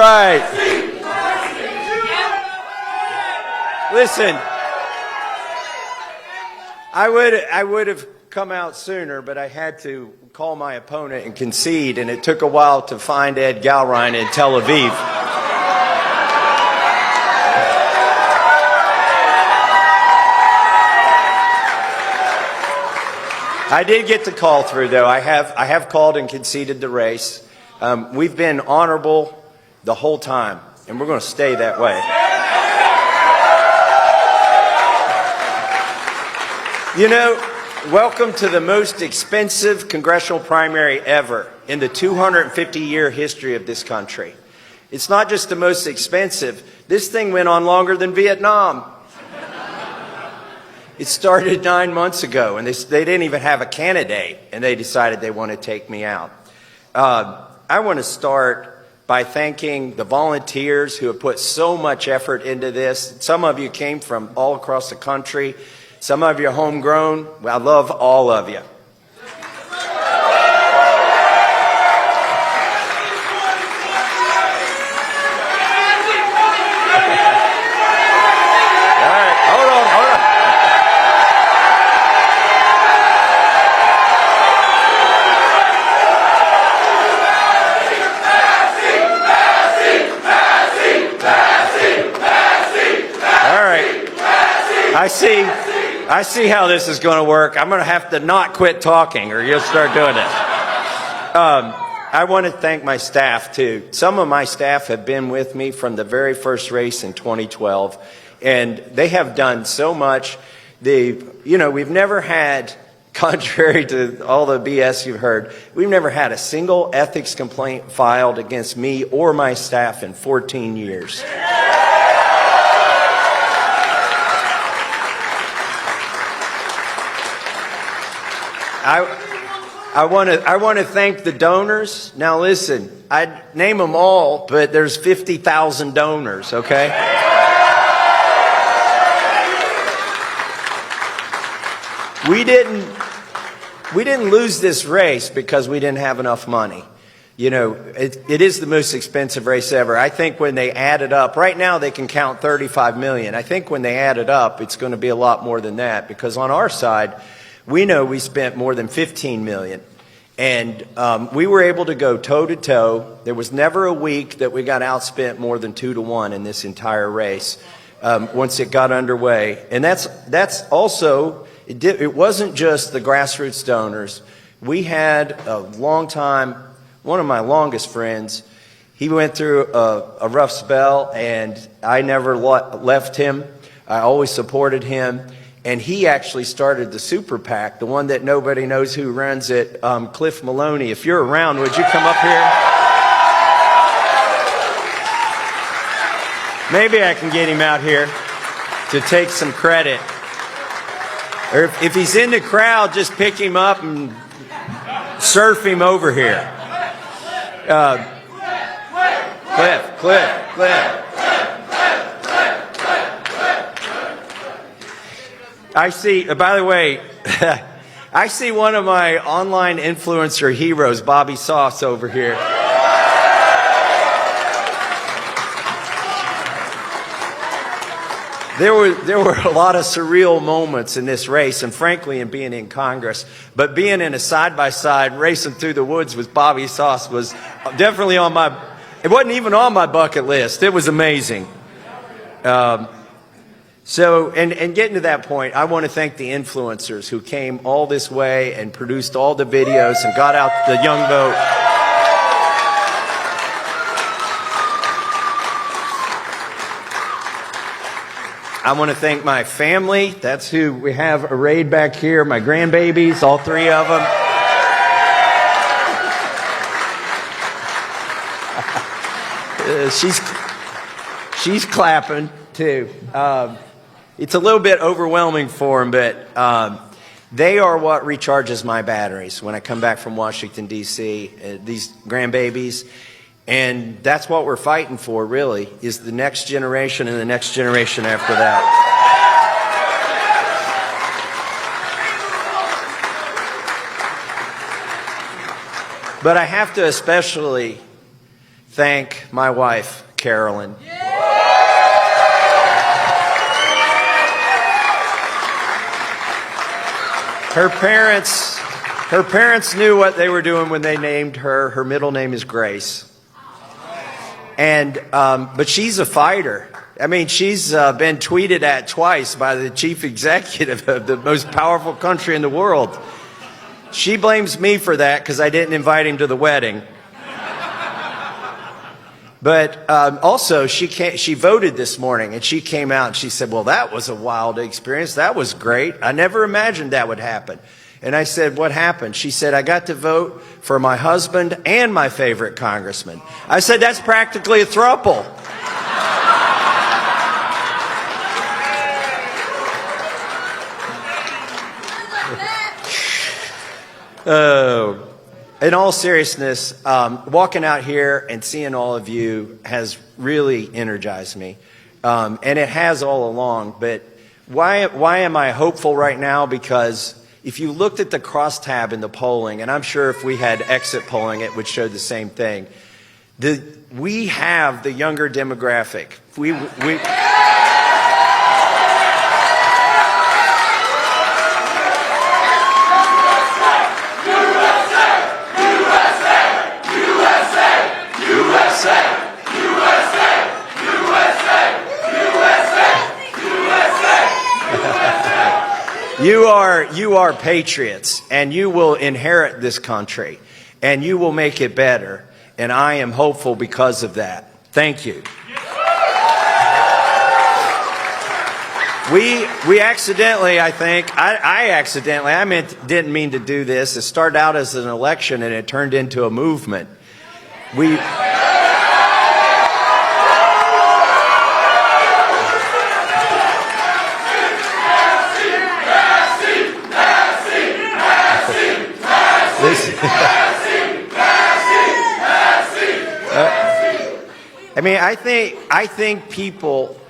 right. Listen, I would have come out sooner, but I had to call my opponent and concede, and it took a while to find Ed Gallrein in Tel Aviv. I did get the call through, though. I have called and conceded the race. We've been honorable the whole time, and we're going to stay that way. You know, welcome to the most expensive congressional primary ever in the 250-year history of this country. It's not just the most expensive. This thing went on longer than Vietnam. It started 9 months ago, and they didn't even have a candidate, and they decided they want to take me out. I want to start by thanking the volunteers who have put so much effort into this. Some of you came from all across the country. Some of you are homegrown. I love all of you. I see how this is going to work. I'm going to have to not quit talking or you'll start doing it. I want to thank my staff, too. Some of my staff have been with me from the very first race in 2012, and they have done so much. We've never had, contrary to all the BS you've heard, we've never had a single ethics complaint filed against me or my staff in 14 years. I want to thank the donors. Now listen, I'd name them all, but there's 50,000 donors, okay? We didn't lose this race because we didn't have enough money. You know, it is the most expensive race ever. I think when they add it up, right now they can count 35 million. I think when they add it up, it's going to be a lot more than that, because on our side, we know we spent more than 15 million. And we were able to go toe-to-toe. There was never a week that we got outspent more than 2-1 in this entire race once it got underway. And that's also, it wasn't just the grassroots donors. We had a long time, one of my longest friends, he went through a rough spell, and I never left him. I always supported him. And he actually started the super PAC, the one that nobody knows who runs it, Cliff Maloney. If you're around, would you come up here? Maybe I can get him out here to take some credit. Or if he's in the crowd, just pick him up and surf him over here. Cliff. I see, by the way, I see one of my online influencer heroes, Bobby Sauce, over here. There were a lot of surreal moments in this race, and frankly, in being in Congress. But being in a side-by-side racing through the woods with Bobby Sauce was definitely on my, it wasn't even on my bucket list. It was amazing. So, and getting to that point, I want to thank the influencers who came all this way and produced all the videos and got out the young vote. I want to thank my family. That's who we have arrayed back here, my grandbabies, all three of them. She's clapping, too. It's a little bit overwhelming for them, but they are what recharges my batteries when I come back from Washington, D.C., these grandbabies. And that's what we're fighting for, really, is the next generation and the next generation after that. But I have to especially thank my wife, Carolyn. Her parents knew what they were doing when they named her. Her middle name is Grace. And, but she's a fighter. I mean, she's been tweeted at twice by the chief executive of the most powerful country in the world. She blames me for that because I didn't invite him to the wedding. But also, she voted this morning, and she came out and she said, well, that was a wild experience. That was great. I never imagined that would happen. And I said, what happened? She said, I got to vote for my husband and my favorite congressman. I said, that's practically a throuple. In all seriousness, walking out here and seeing all of you has really energized me. And it has all along. But why am I hopeful right now? Because if you looked at the crosstab in the polling, and I'm sure if we had exit polling, it would show the same thing. We have the younger demographic. You are patriots, and you will inherit this country, and you will make it better, and I am hopeful because of that. Thank you. We accidentally, I think, didn't mean to do this. It started out as an election, and it turned into a movement. I mean, I think people,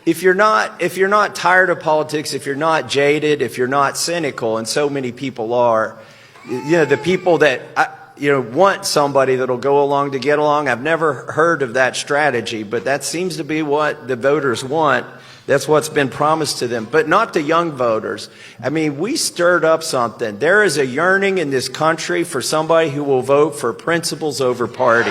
if you're not tired of politics, if you're not jaded, if you're not cynical, and so many people are, the people that want somebody that'll go along to get along. I've never heard of that strategy, but that seems to be what the voters want. That's what's been promised to them, but not the young voters. I mean, we stirred up something. There is a yearning in this country for somebody who will vote for principles over party.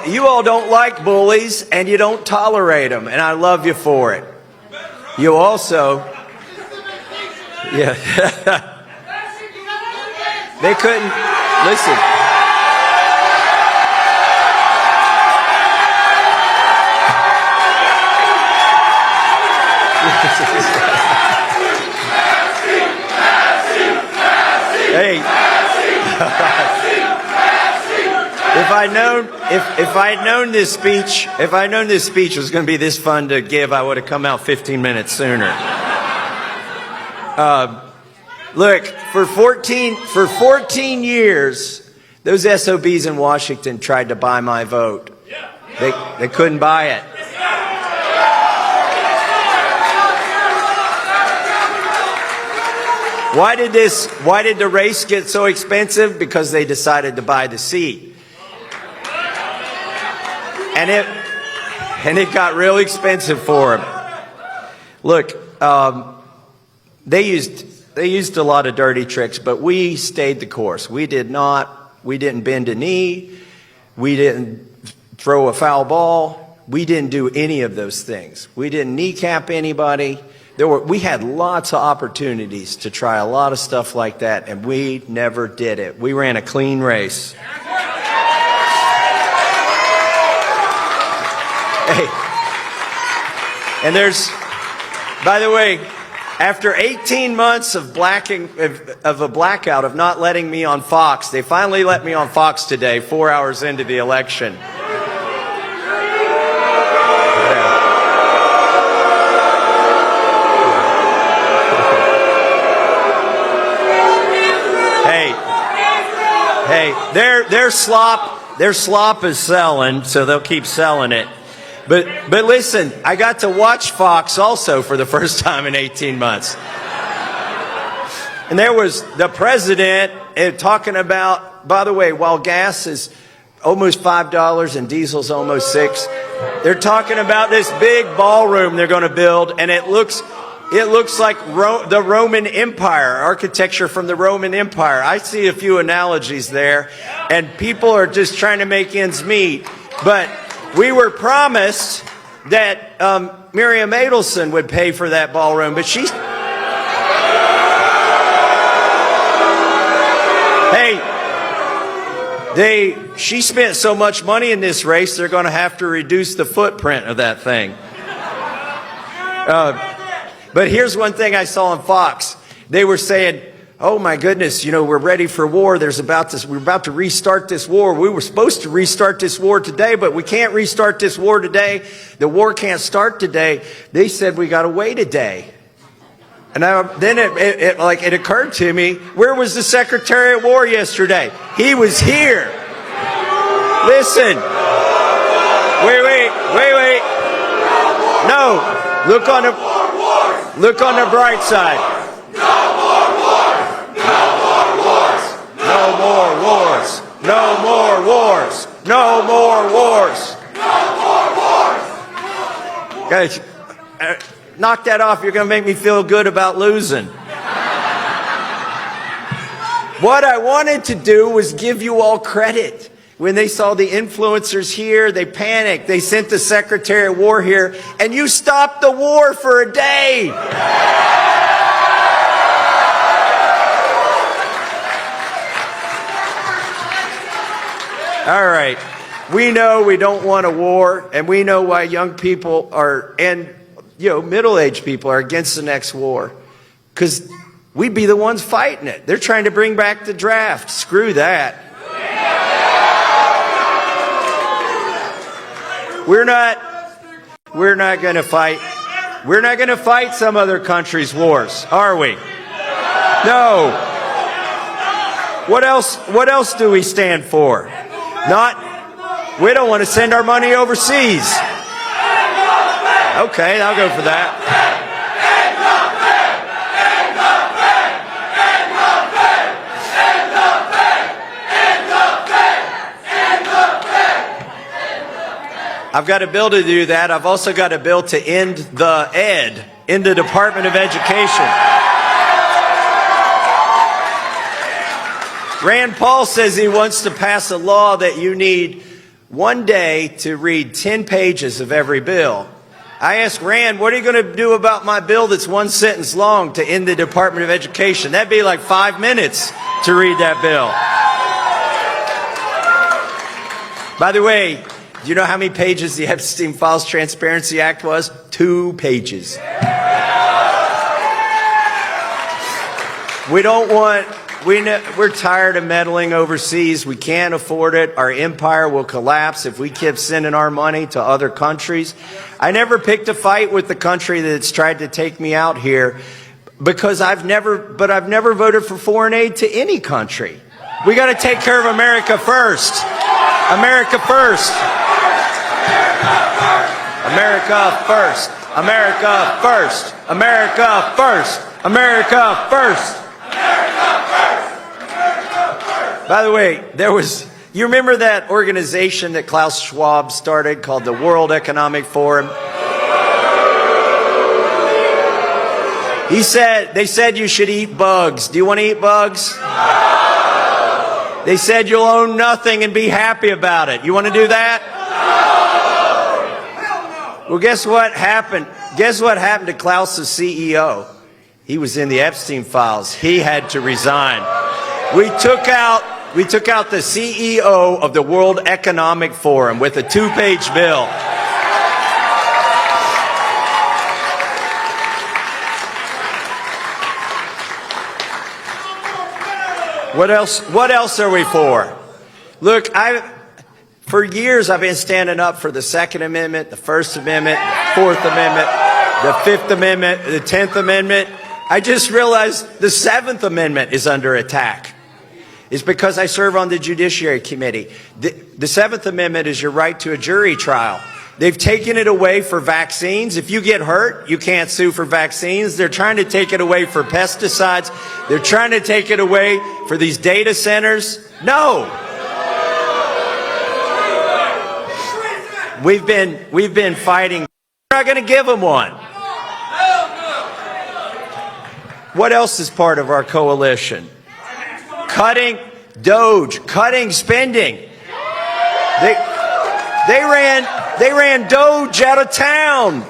You all don't like bullies, and you don't tolerate them, and I love you for it. You also... Yeah. They couldn't listen. Hey. If I'd known this speech was going to be this fun to give, I would have come out 15 minutes sooner. Look, for 14 years, those SOBs in Washington tried to buy my vote. They couldn't buy it. Why did the race get so expensive? Because they decided to buy the seat. And it got real expensive for them. Look, they used a lot of dirty tricks, but we stayed the course. We didn't bend a knee. We didn't throw a foul ball. We didn't do any of those things. We didn't kneecap anybody. We had lots of opportunities to try a lot of stuff like that, and we never did it. We ran a clean race. Hey, and by the way, after 18 months of a blackout, of not letting me on Fox, they finally let me on Fox today, 4 hours into the election. Hey, their slop is selling, so they'll keep selling it. But listen, I got to watch Fox also for the first time in 18 months. And there was the president talking about, by the way, while gas is almost $5 and diesel's almost $6, they're talking about this big ballroom they're going to build, and it looks like the Roman Empire, architecture from the Roman Empire. I see a few analogies there, and people are just trying to make ends meet. But we were promised that Miriam Adelson would pay for that ballroom, but she spent so much money in this race, they're going to have to reduce the footprint of that thing. But here's one thing I saw on Fox. They were saying, oh my goodness, you know, we're ready for war. We're about to restart this war. We were supposed to restart this war today, but we can't restart this war today. The war can't start today. They said we got to wait a day. And then it occurred to me, where was the Secretary of War yesterday? He was here. Listen. Wait. No. Look on the bright side. No more wars. No more wars. No more wars. Guys, knock that off. You're going to make me feel good about losing. What I wanted to do was give you all credit. When they saw the influencers here, they panicked. They sent the Secretary of War here, and you stopped the war for a day. All right. We know we don't want a war, and we know why young people and middle-aged people are against the next war. Because we'd be the ones fighting it. They're trying to bring back the draft. Screw that. We're not going to fight. We're not going to fight some other country's wars, are we? No. What else do we stand for? We don't want to send our money overseas. Okay, I'll go for that. I've got a bill to do that. I've also got a bill to end the Department of Education. Rand Paul says he wants to pass a law that you need one day to read 10 pages of every bill. I asked Rand, what are you going to do about my bill that's one sentence long to end the Department of Education? That'd be like 5 minutes to read that bill. By the way, do you know how many pages the Epstein Files Transparency Act was? 2 pages. We're tired of meddling overseas. We can't afford it. Our empire will collapse if we keep sending our money to other countries. I never picked a fight with the country that's tried to take me out here because I've never voted for foreign aid to any country. We got to take care of America first. America first. America first. America first. America first. America first. By the way, you remember that organization that Klaus Schwab started called the World Economic Forum? They said you should eat bugs. Do you want to eat bugs? No. They said you'll own nothing and be happy about it. You want to do that? No. Well, guess what happened? Guess what happened to Klaus's CEO? He was in the Epstein files. He had to resign. We took out the CEO of the World Economic Forum with a 2-page bill. What else are we for? Look, for years I've been standing up for the Second Amendment, the First Amendment, the Fourth Amendment, the Fifth Amendment, the 10th Amendment. I just realized the 7th Amendment is under attack. It's because I serve on the Judiciary Committee. The 7th Amendment is your right to a jury trial. They've taken it away for vaccines. If you get hurt, you can't sue for vaccines. They're trying to take it away for pesticides. They're trying to take it away for these data centers. No. We've been fighting. We're not going to give them one. What else is part of our coalition? Cutting DOGE, cutting spending. They ran DOGE out of town.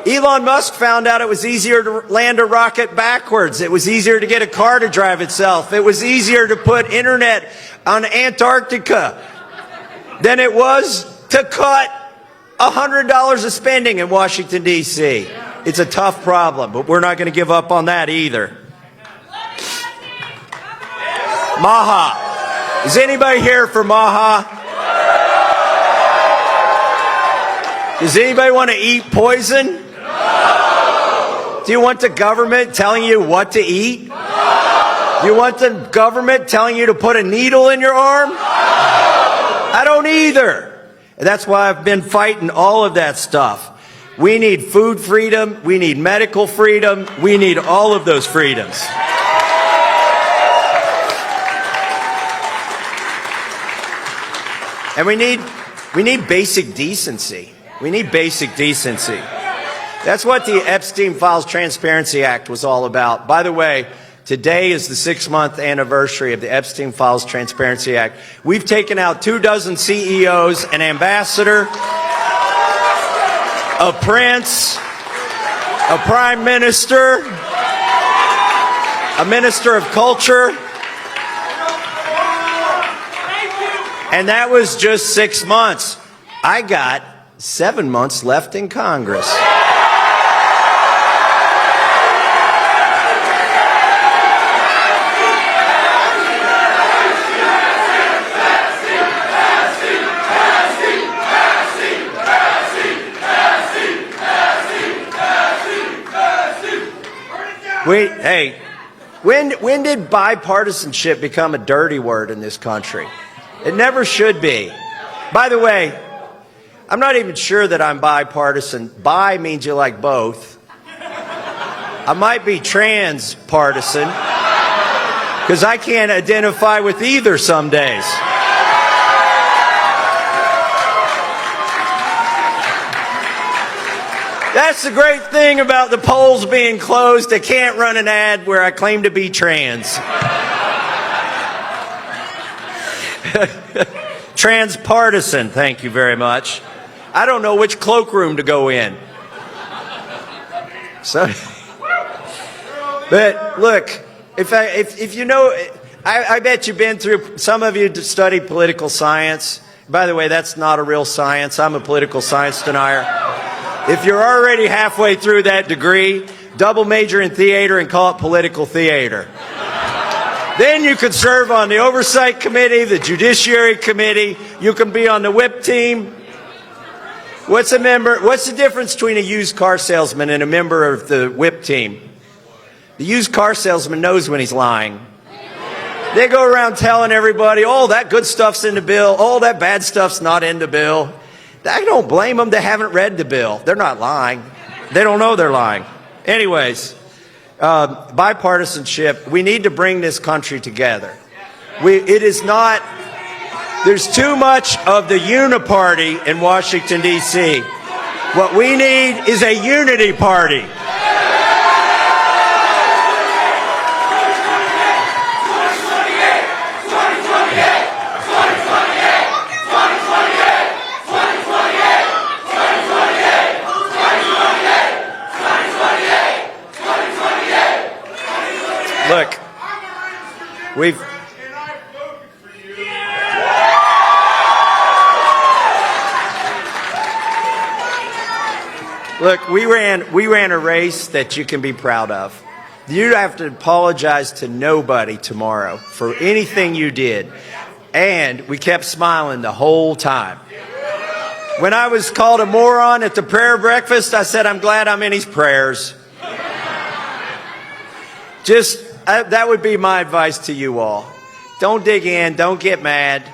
Elon Musk found out it was easier to land a rocket backwards. It was easier to get a car to drive itself. It was easier to put internet on Antarctica than it was to cut $100 of spending in Washington, D.C. It's a tough problem, but we're not going to give up on that either. Maha. Is anybody here for Maha? Does anybody want to eat poison? No. Do you want the government telling you what to eat? No. Do you want the government telling you to put a needle in your arm? No. I don't either. And that's why I've been fighting all of that stuff. We need food freedom. We need medical freedom. We need all of those freedoms. And we need basic decency. We need basic decency. That's what the Epstein Files Transparency Act was all about. By the way, today is the 6-month anniversary of the Epstein Files Transparency Act. We've taken out 24 CEOs, an ambassador, a prince, a prime minister, a minister of culture. And that was just 6 months. I got 7 months left in Congress. Hey, when did bipartisanship become a dirty word in this country? It never should be. By the way, I'm not even sure that I'm bipartisan. Bi means you like both. I might be trans-partisan because I can't identify with either some days. That's the great thing about the polls being closed. I can't run an ad where I claim to be trans. Transpartisan, thank you very much. I don't know which cloakroom to go in. So, but look, if you know, I bet you've been through, some of you studied political science. By the way, that's not a real science. I'm a political science denier. If you're already halfway through that degree, double major in theater and call it political theater. Then you could serve on the Oversight Committee, the Judiciary Committee. You can be on the whip team. What's the difference between a used car salesman and a member of the whip team? The used car salesman knows when he's lying. They go around telling everybody, oh, that good stuff's in the bill. Oh, that bad stuff's not in the bill. I don't blame them. They haven't read the bill. They're not lying. They don't know they're lying. Anyways, bipartisanship, we need to bring this country together. It is not, there's too much of the Uni-party in Washington, D.C. What we need is a unity party. Look, we ran a race that you can be proud of. You have to apologize to nobody tomorrow for anything you did. And we kept smiling the whole time. When I was called a moron at the prayer breakfast, I said, I'm glad I'm in his prayers. That would be my advice to you all. Don't dig in. Don't get mad.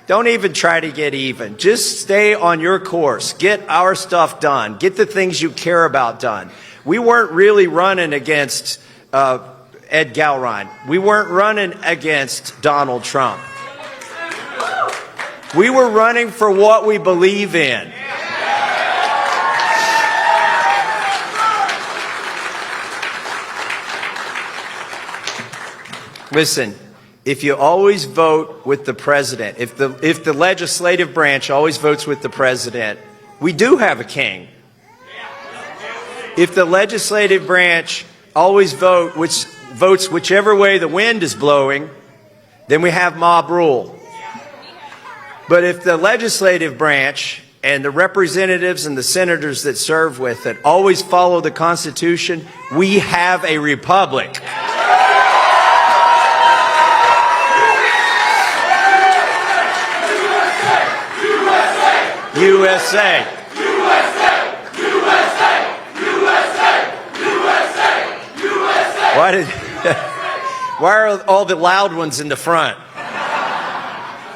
Don't even try to get even. Just stay on your course. Get our stuff done. Get the things you care about done. We weren't really running against Ed Gallrein. We weren't running against Donald Trump. We were running for what we believe in. Listen, if you always vote with the president, if the legislative branch always votes with the president, we do have a king. If the legislative branch always votes whichever way the wind is blowing, then we have mob rule. But if the legislative branch and the representatives and the senators that serve with it always follow the Constitution, we have a republic. USA. USA. USA. USA. USA. USA. Why are all the loud ones in the front?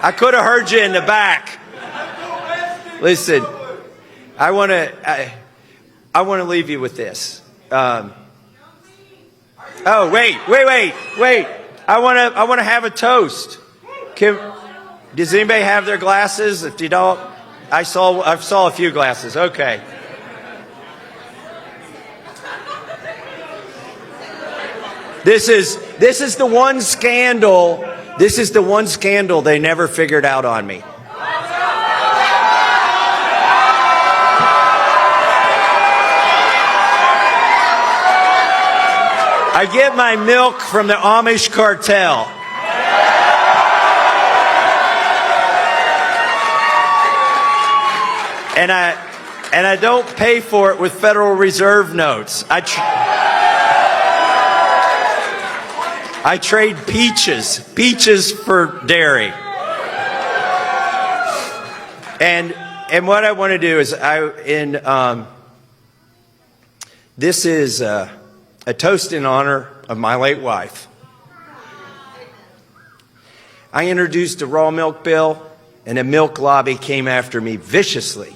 I could have heard you in the back. Listen, I want to leave you with this. Oh, wait. I want to have a toast. Does anybody have their glasses? If you don't, I saw a few glasses. Okay. This is the one scandal. This is the one scandal they never figured out on me. I get my milk from the Amish cartel. And I don't pay for it with Federal Reserve notes. I trade peaches for dairy. And what I want to do is this is a toast in honor of my late wife. I introduced a raw milk bill, and a milk lobby came after me viciously.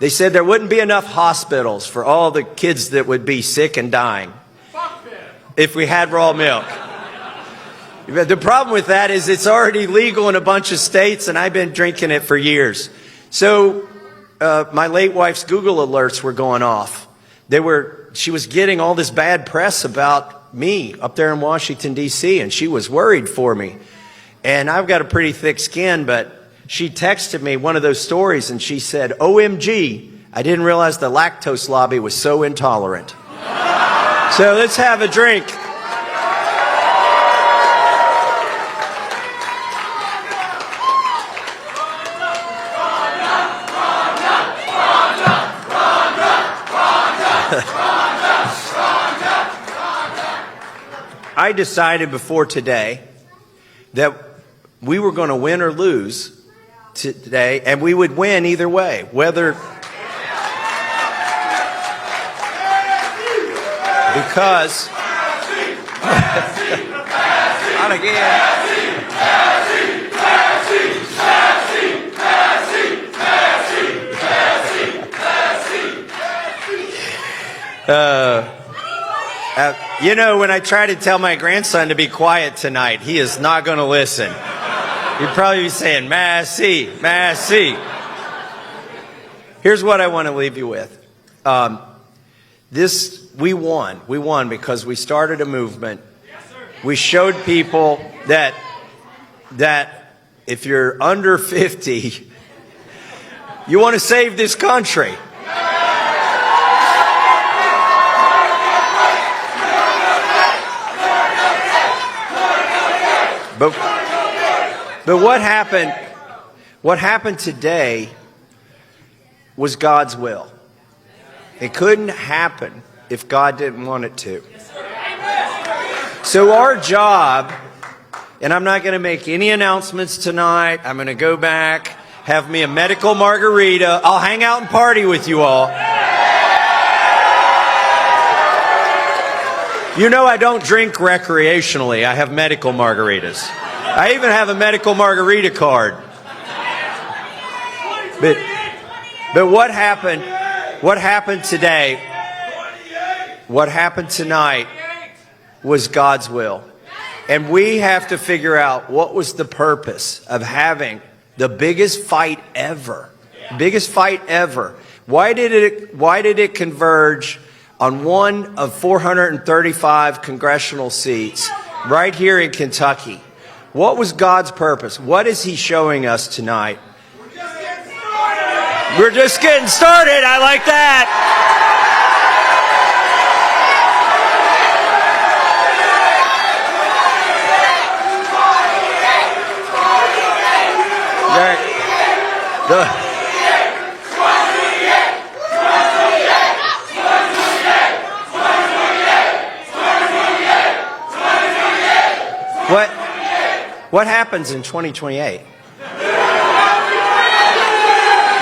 They said there wouldn't be enough hospitals for all the kids that would be sick and dying if we had raw milk. The problem with that is it's already legal in a bunch of states, and I've been drinking it for years. So my late wife's Google alerts were going off. She was getting all this bad press about me up there in Washington, D.C., and she was worried for me. And I've got a pretty thick skin, but she texted me one of those stories, and she said, OMG, I didn't realize the lactose lobby was so intolerant. So let's have a drink. I decided before today that we were going to win or lose today, and we would win either way, whether because not again. You know, when I try to tell my grandson to be quiet tonight, he is not going to listen. He'd probably be saying, Massie, Massie. Here's what I want to leave you with. We won. We won because we started a movement. We showed people that if you're under 50, you want to save this country. But what happened today was God's will. It couldn't happen if God didn't want it to. So our job, and I'm not going to make any announcements tonight. I'm going to go back, have me a medical margarita. I'll hang out and party with you all. You know I don't drink recreationally. I have medical margaritas. I even have a medical margarita card. But what happened? What happened today? What happened tonight was God's will. And we have to figure out what was the purpose of having the biggest fight ever. Biggest fight ever. Why did it converge on one of 435 congressional seats right here in Kentucky? What was God's purpose? What is he showing us tonight? We're just getting started. I like that. What happens in 2028?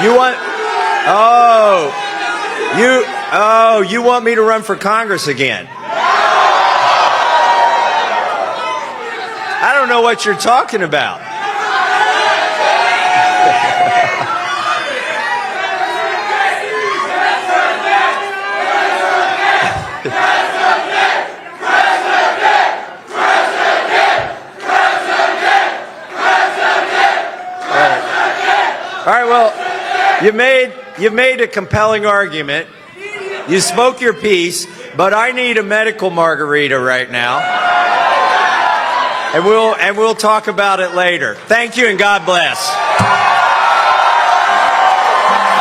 You want me to run for Congress again? I don't know what you're talking about. All right, well, you've made a compelling argument. You spoke your piece, but I need a medical margarita right now. And we'll talk about it later. Thank you and God bless.